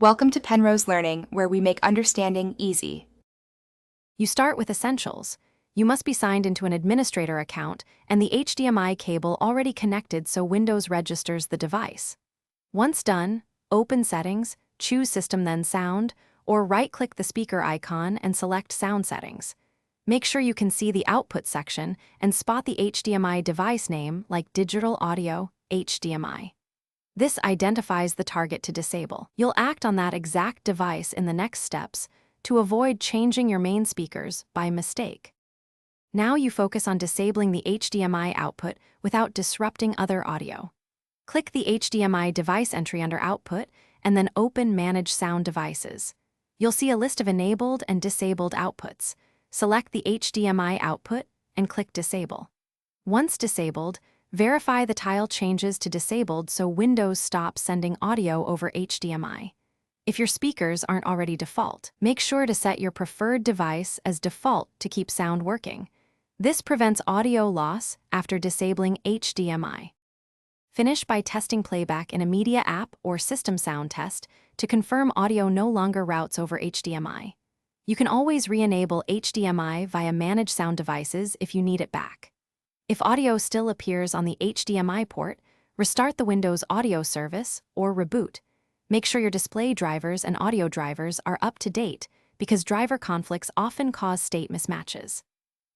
Welcome to Penrose Learning, where we make understanding easy. You start with essentials. You must be signed into an administrator account and the HDMI cable already connected so Windows registers the device. Once done, open Settings, choose System then Sound, or right-click the speaker icon and select Sound Settings. Make sure you can see the Output section and spot the HDMI device name like Digital Audio HDMI. This identifies the target to disable. You'll act on that exact device in the next steps to avoid changing your main speakers by mistake. Now you focus on disabling the HDMI output without disrupting other audio. Click the HDMI device entry under Output and then open Manage Sound Devices. You'll see a list of enabled and disabled outputs. Select the HDMI output and click Disable. Once disabled, verify the tile changes to disabled so Windows stops sending audio over HDMI. If your speakers aren't already default, make sure to set your preferred device as default to keep sound working. This prevents audio loss after disabling HDMI. Finish by testing playback in a media app or system sound test to confirm audio no longer routes over HDMI. You can always re-enable HDMI via Manage Sound Devices if you need it back. If audio still appears on the HDMI port, restart the Windows Audio service or reboot. Make sure your display drivers and audio drivers are up to date because driver conflicts often cause state mismatches.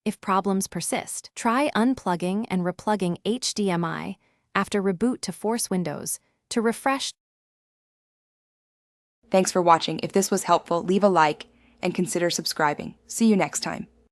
If problems persist, try unplugging and replugging HDMI after reboot to force Windows to refresh. Thanks for watching. If this was helpful, leave a like and consider subscribing. See you next time.